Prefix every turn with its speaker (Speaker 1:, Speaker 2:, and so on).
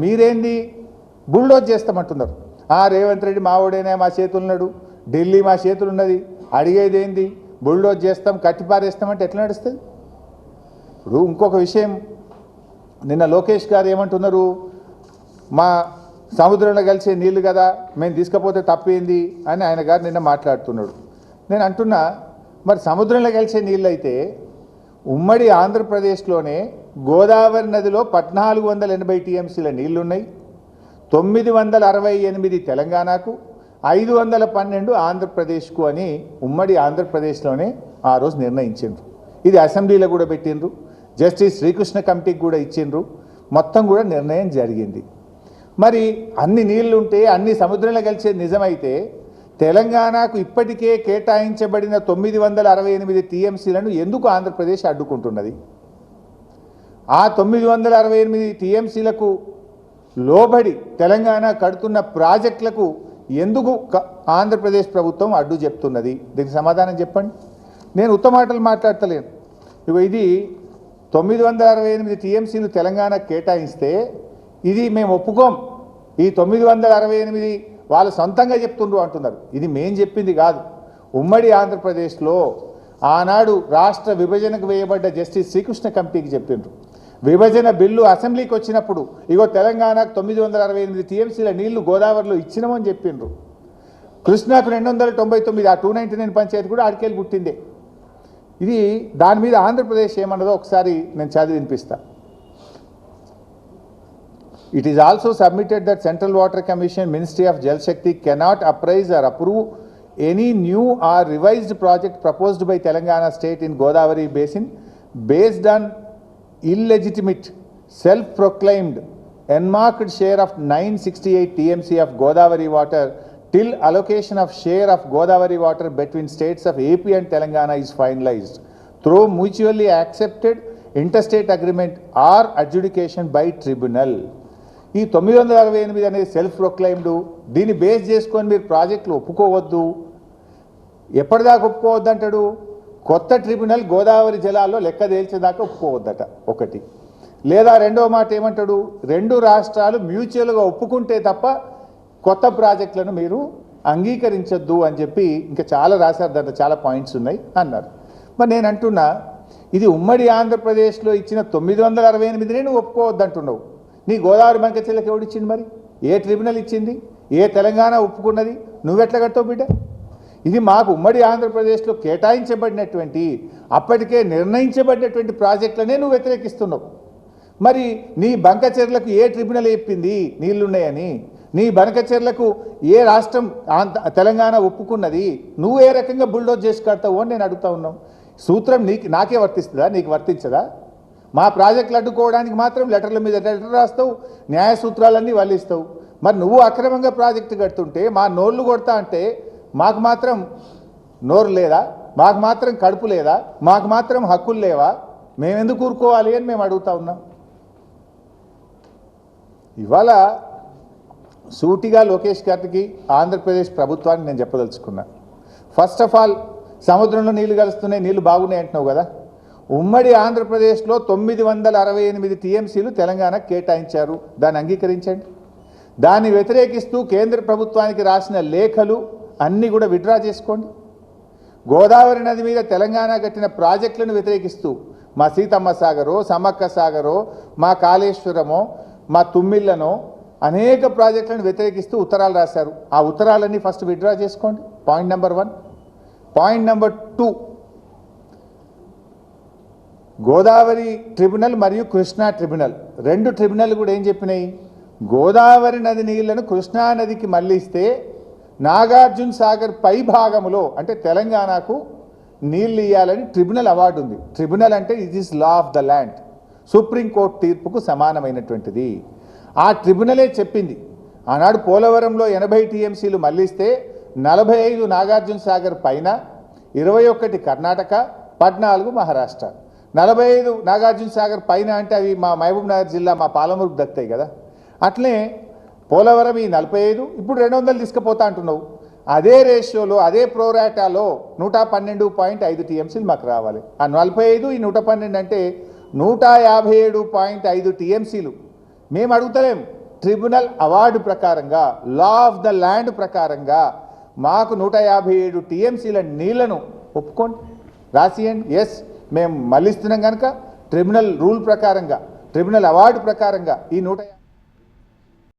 Speaker 1: మీరేంది bulldoze చేస్తామంటున్నారు. Revanth Reddy మావోడేనే మా చేతులున్నాడు, ఢిల్లీ మా చేతులున్నది, అడిగేది ఏంది బుల్డోజ్ చేస్తాం కట్టిపారేస్తామంటే ఎట్లా నడుస్తుంది? ఇప్పుడు ఇంకొక విషయం, నిన్న లోకేష్ గారు ఏమంటున్నారు, మా సముద్రంలో కలిసే నీళ్లు కదా మేము తీసుకపోతే తప్పేంది అని ఆయన గారు నిన్న మాట్లాడుతున్నాడు. నేను అంటున్నా, మరి సముద్రంలో కలిసే నీళ్ళు అయితే ఉమ్మడి ఆంధ్రప్రదేశ్లోనే గోదావరి నదిలో 1480 టీఎంసీల నీళ్లున్నాయి, 968 తెలంగాణకు, 512 ఆంధ్రప్రదేశ్కు అని ఉమ్మడి ఆంధ్రప్రదేశ్లోనే ఆ రోజు నిర్ణయించిండ్రు. ఇది అసెంబ్లీలో కూడా పెట్టిండ్రు, జస్టిస్ శ్రీకృష్ణ కమిటీకి కూడా ఇచ్చిండ్రు, మొత్తం కూడా నిర్ణయం జరిగింది. మరి అన్ని నీళ్లుంటే అన్ని సముద్రంలో కలిసేది నిజమైతే తెలంగాణకు ఇప్పటికే కేటాయించబడిన 968 టీఎంసీలను ఎందుకు ఆంధ్రప్రదేశ్ అడ్డుకుంటున్నది? ఆ 968 టీఎంసీలకు లోబడి తెలంగాణ కడుతున్న ప్రాజెక్టులకు ఎందుకు ఆంధ్రప్రదేశ్ ప్రభుత్వం అడ్డు చెప్తున్నది? దీనికి సమాధానం చెప్పండి. నేను ఉత్తమ మాటలు మాట్లాడతలేను. ఇది 968 టీఎంసీలు తెలంగాణకు కేటాయిస్తే ఇది మేము ఒప్పుకోం, ఈ 968 వాళ్ళు సొంతంగా చెప్తుండ్రు అంటున్నారు. ఇది మేం చెప్పింది కాదు. ఉమ్మడి ఆంధ్రప్రదేశ్లో ఆనాడు రాష్ట్ర విభజనకు వేయబడ్డ జస్టిస్ శ్రీకృష్ణ కమిటీకి చెప్పిండ్రు. విభజన బిల్లు అసెంబ్లీకి వచ్చినప్పుడు ఇగో తెలంగాణకు 968 టీఎంసీల నీళ్లు గోదావరిలో ఇచ్చినామని చెప్పిండ్రు. కృష్ణాకు 299, ఆ 299 పంచాయతీ కూడా ఆడికెళ్ళి పుట్టిందే. ఇది దాని మీద ఆంధ్రప్రదేశ్ ఏమన్నదో ఒకసారి నేను చదివి వినిపిస్తా. It is also submitted that Central Water Commission, Ministry of Jal Shakti cannot appraise or approve any new or revised project proposed by Telangana state in Godavari basin based on illegitimate self-proclaimed enmarked share of 968 TMC of Godavari water till allocation of share of Godavari water between states of AP and Telangana is finalized through mutually accepted interstate agreement or adjudication by tribunal. ఈ 968 అనేది self proclaimed, దీన్ని base చేసుకొని మీరు ప్రాజెక్టులు ఒప్పుకోవద్దు. ఎప్పటిదాకా ఒప్పుకోవద్దు అంటాడు? కొత్త tribunal Godavari జలాల్లో లెక్క తేల్చేదాకా ఒప్పుకోవద్దట ఒకటి. లేదా రెండవ మాట ఏమంటాడు, రెండు రాష్ట్రాలు మ్యూచువల్గా ఒప్పుకుంటే తప్ప కొత్త ప్రాజెక్టులను మీరు అంగీకరించొద్దు అని చెప్పి ఇంకా చాలా రాశారు, దాంట్లో చాలా పాయింట్స్ ఉన్నాయి అన్నారు. మరి నేను అంటున్నా, ఇది ఉమ్మడి ఆంధ్రప్రదేశ్లో ఇచ్చిన 968 నువ్వు ఒప్పుకోవద్దు అంటున్నావు. నీ గోదావరి బంకచెర్లకు ఎవడిచ్చింది? మరి ఏ ట్రిబ్యునల్ ఇచ్చింది? ఏ తెలంగాణ ఒప్పుకున్నది? నువ్వెట్లా కడతావు బిడ్డ? ఇది మాకు ఉమ్మడి ఆంధ్రప్రదేశ్లో కేటాయించబడినటువంటి అప్పటికే నిర్ణయించబడినటువంటి ప్రాజెక్టులనే నువ్వు వ్యతిరేకిస్తున్నావు. మరి నీ బంకచెర్లకు ఏ ట్రిబ్యునల్ చెప్పింది నీళ్లున్నాయని? నీ బంకచెర్లకు ఏ రాష్ట్రం తెలంగాణ ఒప్పుకున్నది? నువ్వు ఏ రకంగా బుల్డోజ్ చేసి కడతావు అని నేను అడుగుతా ఉన్నావు. సూత్రం నాకే వర్తిస్తుందా? నీకు వర్తించదా? మా ప్రాజెక్టులు అడ్డుకోవడానికి మాత్రం లెటర్ల మీద లెటర్ రాస్తావు, న్యాయ సూత్రాలన్నీ వల్లిస్తావు. మరి నువ్వు అక్రమంగా ప్రాజెక్టు కడుతుంటే మా నోళ్ళు కొడతా అంటే మాకు మాత్రం నోరు లేదా? మాకు మాత్రం కడుపు లేదా? మాకు మాత్రం హక్కులు లేవా? మేమెందుకు ఊరుకోవాలి అని మేము అడుగుతా ఉన్నాం. ఇవాళ సూటిగా లోకేష్ గారికి, ఆంధ్రప్రదేశ్ ప్రభుత్వానికి నేను చెప్పదలుచుకున్నా. ఫస్ట్ ఆఫ్ ఆల్, సముద్రంలో నీళ్లు కలుస్తున్నాయి, నీళ్లు బాగున్నాయి అంటున్నావు కదా. ఉమ్మడి ఆంధ్రప్రదేశ్లో 968 టీఎంసీలు తెలంగాణకు కేటాయించారు, దాన్ని అంగీకరించండి. దాన్ని వ్యతిరేకిస్తూ కేంద్ర ప్రభుత్వానికి రాసిన లేఖలు అన్నీ కూడా విత్డ్రా చేసుకోండి. గోదావరి నది మీద తెలంగాణ కట్టిన ప్రాజెక్టులను వ్యతిరేకిస్తూ మా సీతమ్మ సాగరో, సమ్మక్క సాగరో, మా కాళేశ్వరమో, మా తుమ్మిళ్ళనో అనేక ప్రాజెక్టులను వ్యతిరేకిస్తూ ఉత్తరాలు రాశారు. ఆ ఉత్తరాలన్నీ ఫస్ట్ విత్డ్రా చేసుకోండి. Point number 1. Point number 2, Godavari tribunal మరియు కృష్ణా ట్రిబ్యునల్, రెండు ట్రిబ్యునల్ కూడా ఏం చెప్పినాయి? గోదావరి నది నీళ్లను కృష్ణా నదికి మళ్లిస్తే నాగార్జున సాగర్ పై భాగంలో అంటే తెలంగాణకు నీళ్లు ఇవ్వాలని ట్రిబ్యునల్ అవార్డు ఉంది. ట్రిబ్యునల్ అంటే it is law of the land, supreme court తీర్పుకు సమానమైనటువంటిది. ఆ ట్రిబ్యునలే చెప్పింది ఆనాడు పోలవరంలో 80 టీఎంసీలు మళ్లిస్తే 45 నాగార్జున సాగర్ పైన, 21 కర్ణాటక, 14 మహారాష్ట్ర. 45 నాగార్జున సాగర్ పైన అంటే అవి మా మహబూబ్ నగర్ జిల్లా మా పాలమూరుకు దక్కుతాయి కదా. అట్లే పోలవరం ఈ 45, ఇప్పుడు 200 తీసుకుపోతా అంటున్నావు. అదే రేషియోలో, అదే ప్రోరాటాలో 112.5 టీఎంసీలు మాకు రావాలి. ఆ 45 ఈ 112 అంటే 157.5 టీఎంసీలు మేము అడుగుతలేం. ట్రిబ్యునల్ అవార్డు ప్రకారంగా, లా ఆఫ్ ద ల్యాండ్ ప్రకారంగా మాకు 157 టీఎంసీల నీళ్లను ఒప్పుకోండి, రాసియండి. ఎస్, మేము మళ్ళిస్తున్నాం కనుక ట్రిబ్యునల్ రూల్ ప్రకారంగా, ట్రిబ్యునల్ అవార్డు ప్రకారంగా ఈ 150